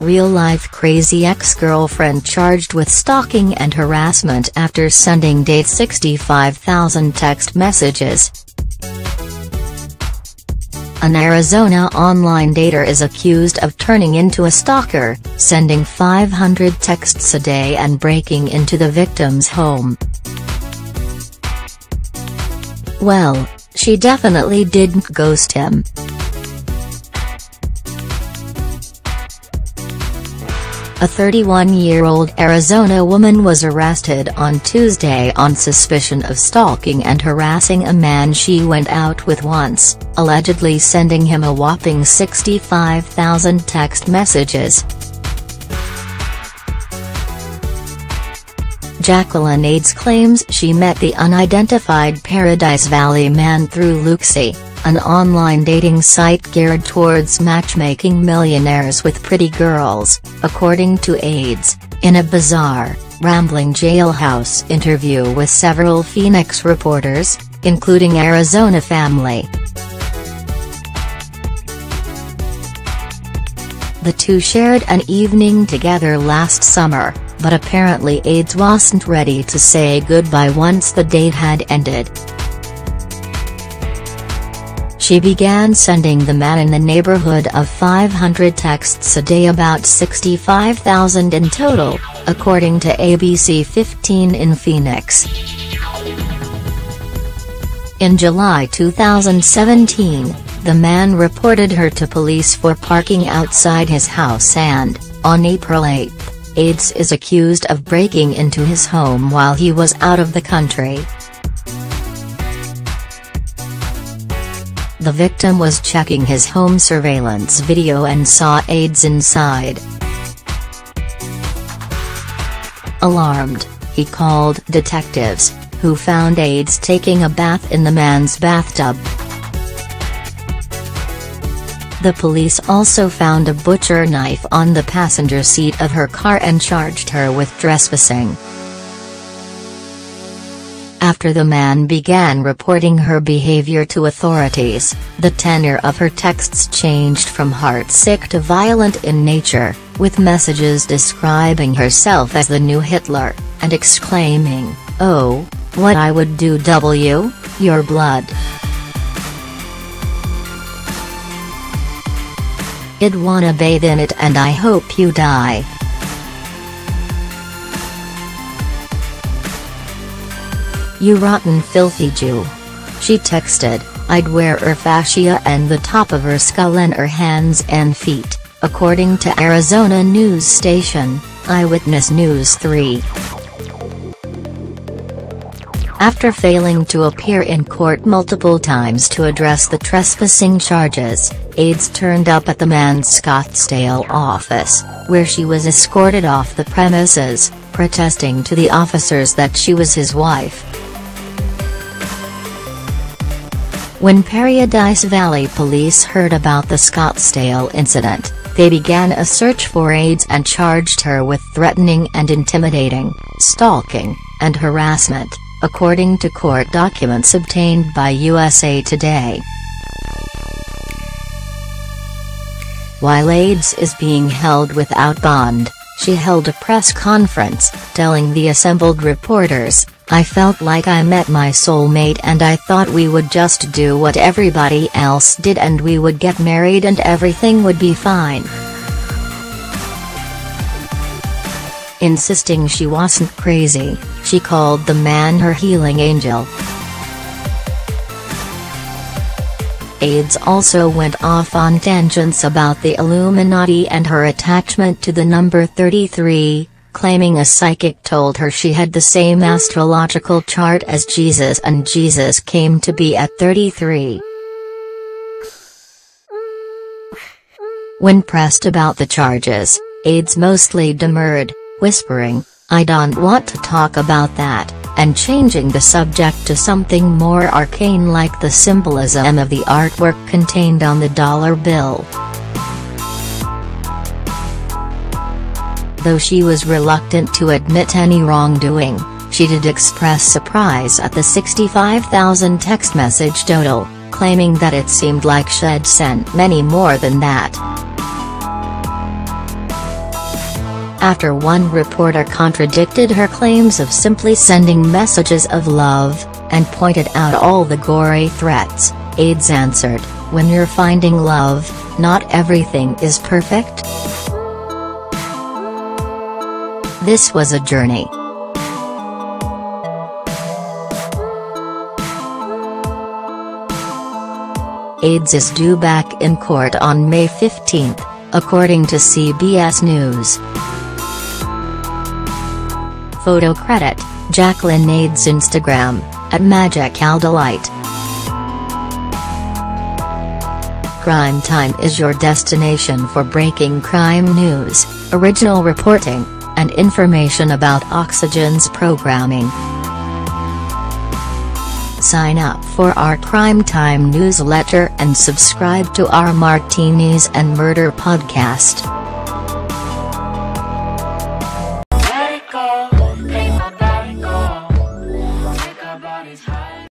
Real-life crazy ex-girlfriend charged with stalking and harassment after sending date 65,000 text messages. An Arizona online dater is accused of turning into a stalker, sending 500 texts a day and breaking into the victim's home. Well, she definitely didn't ghost him. A 31-year-old Arizona woman was arrested on Tuesday on suspicion of stalking and harassing a man she went out with once, allegedly sending him a whopping 65,000 text messages. Jacqueline Ades claims she met the unidentified Paradise Valley man through Luxy, an online dating site geared towards matchmaking millionaires with pretty girls, according to Ades, in a bizarre, rambling jailhouse interview with several Phoenix reporters, including Arizona Family. The two shared an evening together last summer, but apparently Ades wasn't ready to say goodbye once the date had ended. She began sending the man in the neighborhood of 500 texts a day, about 65,000 in total, according to ABC 15 in Phoenix. In July 2017, the man reported her to police for parking outside his house and, on April 8, Ades is accused of breaking into his home while he was out of the country. The victim was checking his home surveillance video and saw Ades inside. Alarmed, he called detectives, who found Ades taking a bath in the man's bathtub. The police also found a butcher knife on the passenger seat of her car and charged her with trespassing. After the man began reporting her behavior to authorities, the tenor of her texts changed from heartsick to violent in nature, with messages describing herself as the new Hitler, and exclaiming, "Oh, what I would do W, your blood. I'd wanna bathe in it and I hope you die." "You rotten filthy Jew," she texted. "I'd wear her fascia and the top of her skull and her hands and feet," according to Arizona news station, Eyewitness News 3. After failing to appear in court multiple times to address the trespassing charges, Ades turned up at the man's Scottsdale office, where she was escorted off the premises, protesting to the officers that she was his wife. When Paradise Valley police heard about the Scottsdale incident, they began a search for Ades and charged her with threatening and intimidating, stalking, and harassment, according to court documents obtained by USA Today. While Ades is being held without bond, she held a press conference, telling the assembled reporters, "I felt like I met my soulmate and I thought we would just do what everybody else did and we would get married and everything would be fine." Insisting she wasn't crazy, she called the man her healing angel. Ades also went off on tangents about the Illuminati and her attachment to the number 33, claiming a psychic told her she had the same astrological chart as Jesus and Jesus came to be at 33. When pressed about the charges, Ades mostly demurred, whispering, "I don't want to talk about that," and changing the subject to something more arcane like the symbolism of the artwork contained on the dollar bill. Though she was reluctant to admit any wrongdoing, she did express surprise at the 65,000 text message total, claiming that it seemed like she'd sent many more than that. after one reporter contradicted her claims of simply sending messages of love, and pointed out all the gory threats. AIDS answered, "When you're finding love, not everything is perfect." This was a journey. AIDS is due back in court on May 15, according to CBS News. Photo credit, Jacqueline AIDS Instagram, @MagicAldelight. Crime Time is your destination for breaking crime news, original reporting, and information about Oxygen's programming. Sign up for our Crime Time newsletter and subscribe to our Martinis and Murder podcast. Let it go.